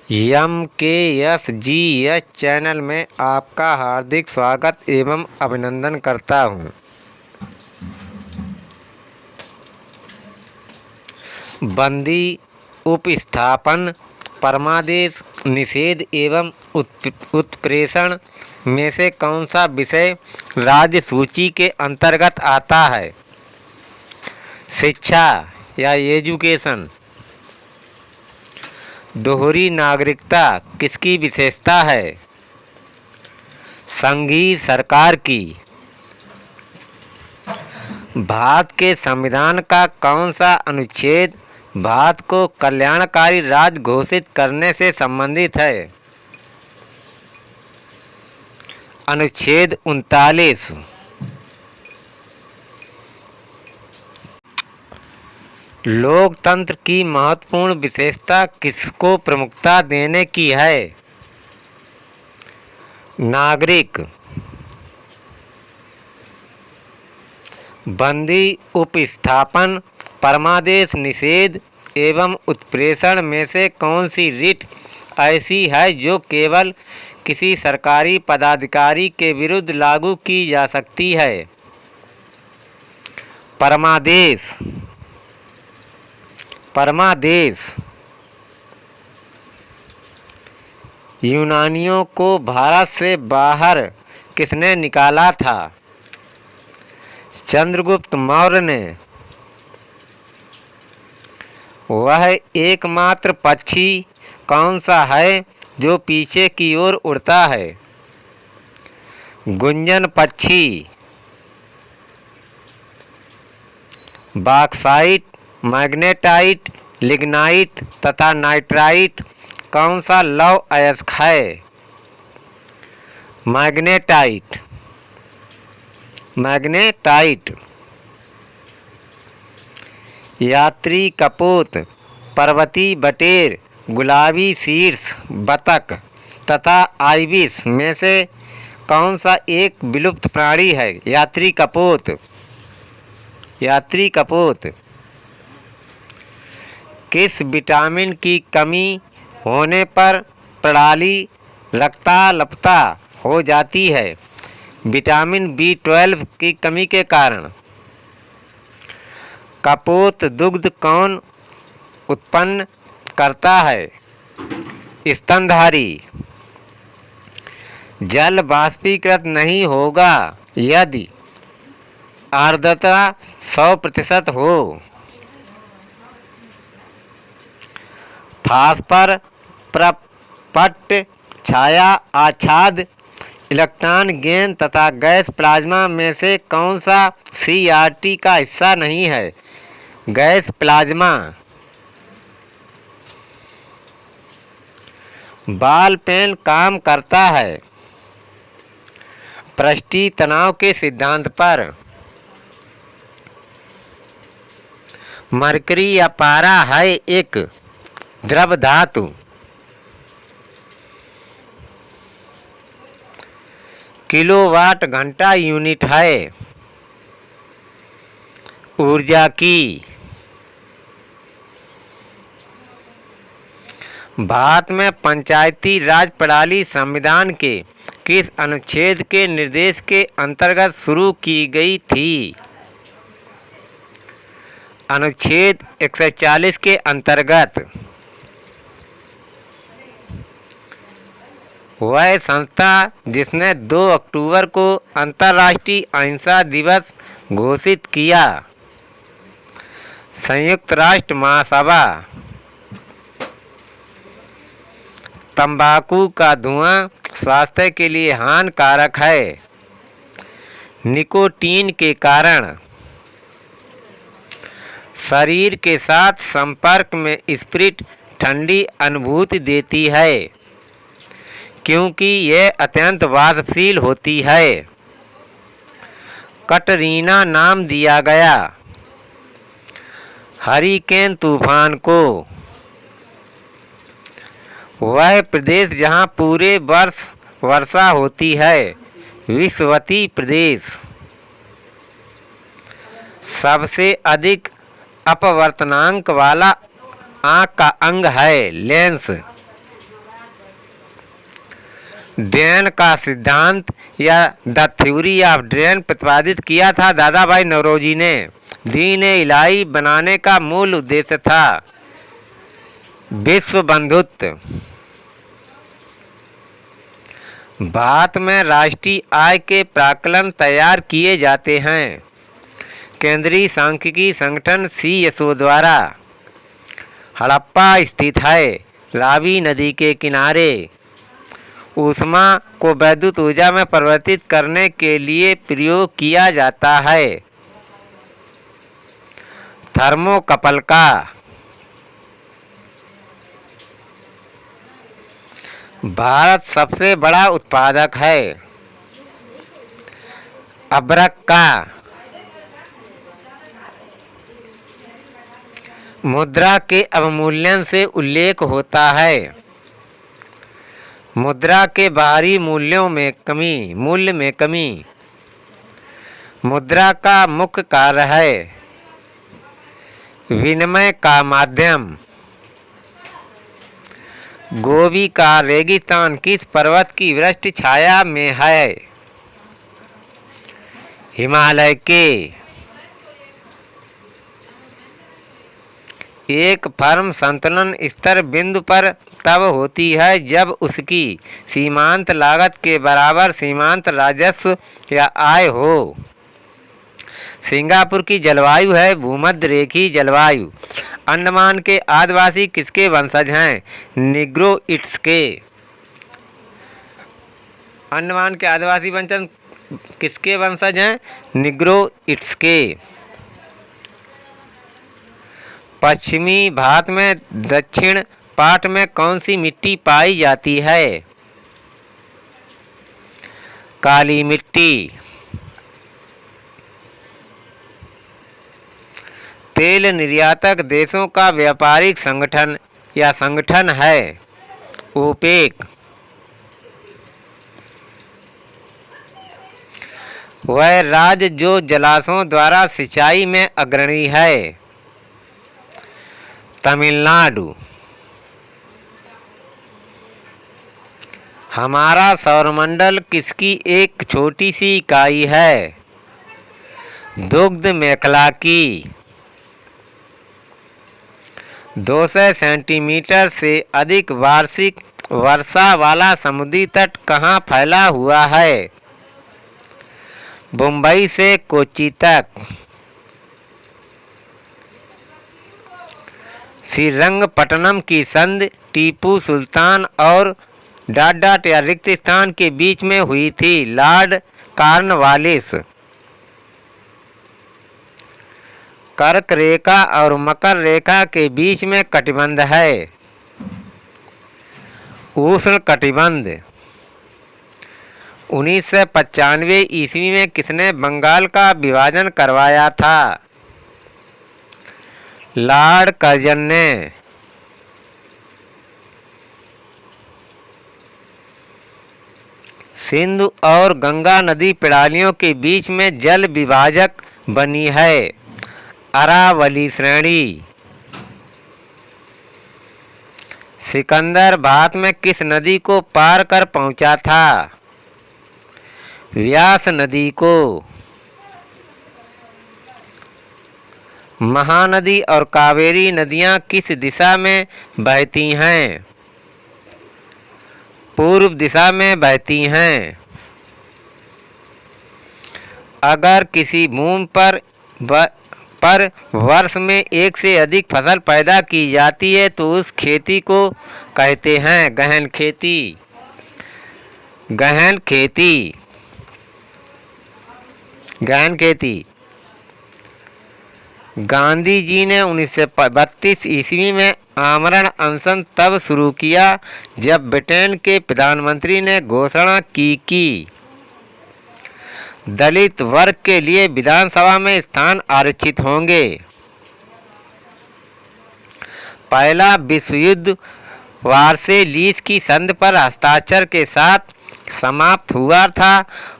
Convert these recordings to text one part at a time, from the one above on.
MKSGS channel में आपका हार्दिक स्वागत एवं अभिनंदन करता हूँ। बंदी उपस्थापन परमादेश निषेध एवं उत्प्रेषण में से कौन सा विषय राज्य सूची के अंतर्गत आता है? शिक्षा या एजुकेशन। दोहरी नागरिकता किसकी विशेषता है? संघीय सरकार की। भारत के संविधान का कौन सा अनुच्छेद भारत को कल्याणकारी राज्य घोषित करने से संबंधित है? अनुच्छेद 39। लोकतंत्र की महत्वपूर्ण विशेषता किसको प्रमुखता देने की है? नागरिक। बंदी उपस्थापन परमादेश निषेध एवं उत्प्रेषण में से कौन सी रिट ऐसी है जो केवल किसी सरकारी पदाधिकारी के विरुद्ध लागू की जा सकती है? परमादेश। यूनानियों को भारत से बाहर किसने निकाला था? चंद्रगुप्त मौर्य ने। वह एकमात्र पक्षी कौन सा है जो पीछे की ओर उड़ता है? गुंजन पक्षी। बॉक्साइट, मैग्नेटाइट, लिग्नाइट तथा नाइट्राइट कौन सा लौह अयस्क है? मैग्नेटाइट। यात्री कपोत, पर्वती बटेर, गुलाबी शीर्ष बतख तथा आइबिस में से कौन सा एक विलुप्त प्राणी है? यात्री कपोत। किस विटामिन की कमी होने पर प्रणाली रक्ताल्पता हो जाती है? विटामिन B12 की कमी के कारण। कपोत दुग्ध कौन उत्पन्न करता है? स्तनधारी। जल वाष्पीकृत नहीं होगा यदि आर्द्रता 100% हो। फास्फर प्रपट्ट छाया आच्छाद इलेक्ट्रॉन गेंद तथा गैस प्लाज्मा में से कौन सा CRT का हिस्सा नहीं है? Gas plasma. बॉल पेन काम करता है पृष्ठीय तनाव के सिद्धांत पर। मरकरी या पारा है एक द्रव धातु। किलोवाट घंटा यूनिट है ऊर्जा की। भारत में पंचायती राज प्रणाली संविधान के किस अनुच्छेद के निर्देश के अंतर्गत शुरू की गई थी? अनुच्छेद 140 के अंतर्गत। वह संस्था जिसने 2 अक्टूबर को अंतर्राष्ट्रीय अहिंसा दिवस घोषित किया। संयुक्त राष्ट्र महासभा। तंबाकू का धुआं स्वास्थ्य के लिए हानिकारक है निकोटीन के कारण। शरीर के साथ संपर्क में स्प्रिट ठंडी अनुभूति देती है क्योंकि यह अत्यंत वाष्पशील होती है। कटरीना नाम दिया गया हरिकेन तूफान को। वह प्रदेश जहां पूरे वर्ष वर्षा होती है विषुवतीय प्रदेश। सबसे अधिक अपवर्तनांक वाला आँख का अंग है लेंस। ड्रेन का सिद्धांत या द थ्योरी ऑफ ड्रेन प्रतिपादित किया था दादा भाई नौरोजी ने। दीन इलाही बनाने का मूल उद्देश्य था विश्व बंधुत्व। भारत में राष्ट्रीय आय के प्राक्कलन तैयार किए जाते हैं केंद्रीय सांख्यिकी संगठन CSO द्वारा। हड़प्पा स्थित है रावी नदी के किनारे। ऊष्मा को विद्युत ऊर्जा में परिवर्तित करने के लिए प्रयोग किया जाता है थर्मोकपल का। भारत सबसे बड़ा उत्पादक है अबरक का। मुद्रा के अवमूल्यन से उल्लेख होता है मुद्रा के बाहरी मूल्य में कमी। मुद्रा का मुख्य कार्य है विनिमय का माध्यम। गोबी का रेगिस्तान किस पर्वत की वृष्टि छाया में है? हिमालय के। एक फर्म संतुलन स्तर बिंदु पर तब होती है जब उसकी सीमांत लागत के बराबर सीमांत राजस्व या आय हो। सिंगापुर की जलवायु है भूमध्य रेखीय जलवायु। अंडमान के आदिवासी किसके वंशज हैं? निग्रोइट्स के। अंडमान के आदिवासी वंशज किसके वंशज हैं? निग्रोइट्स के। पश्चिमी भारत में दक्षिण पाट में कौन सी मिट्टी पाई जाती है? काली मिट्टी। तेल निर्यातक देशों का व्यापारिक संगठन या संगठन है ओपेक। वह राज्य जो जलाशयों द्वारा सिंचाई में अग्रणी है तमिलनाडु। हमारा सौरमंडल किसकी एक छोटी सी इकाई है? दुग्ध मेखला की। 200 सेंटीमीटर से अधिक वार्षिक वर्षा वाला समुद्री तट कहाँ फैला हुआ है? मुंबई से कोच्चि तक। श्रीरंगपट्टनम की संधि टीपू सुल्तान और डाडा या रिक्त स्थान के बीच में हुई थी लॉर्ड कॉर्नवालिस। कर्क रेखा और मकर रेखा के बीच में कटिबंध है उष्ण कटिबंध। 1995 ईस्वी में किसने बंगाल का विभाजन करवाया था? लॉर्ड कर्जन ने। सिंधु और गंगा नदी प्रणालियों के बीच में जल विभाजक बनी है अरावली श्रेणी। सिकंदर भारत में किस नदी को पार कर पहुंचा था? व्यास नदी को। महानदी और कावेरी नदियां किस दिशा में बहती हैं? पूर्व दिशा में बहती हैं। अगर किसी भूमि पर वर्ष में एक से अधिक फसल पैदा की जाती है तो उस खेती को कहते हैं गहन खेती। गहन खेती। गहन खेती। गांधी जी ने 1932 ईस्वी में आमरण अनशन तब शुरू किया जब ब्रिटेन के प्रधानमंत्री ने घोषणा की कि दलित वर्ग के लिए विधानसभा में स्थान आरक्षित होंगे। पहला विश्व युद्ध वार्सेलीज की संधि पर हस्ताक्षर के साथ समाप्त हुआ था।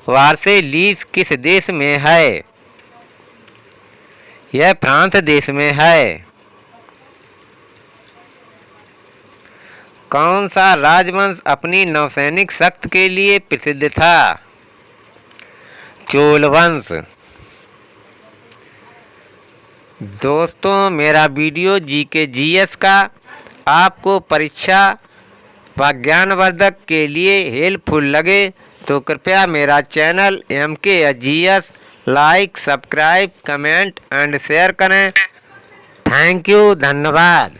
वार्सेलीज किस देश में है? यह फ्रांस देश में है। कौन सा राजवंश अपनी नौसैनिक शक्ति के लिए प्रसिद्ध था? चोल वंश। दोस्तों, मेरा वीडियो जीके जीएस का आपको परीक्षा व ज्ञानवर्धक के लिए हेल्पफुल लगे तो कृपया मेरा channel MKGS like, subscribe, comment and share करें। थैंक यू, धन्यवाद।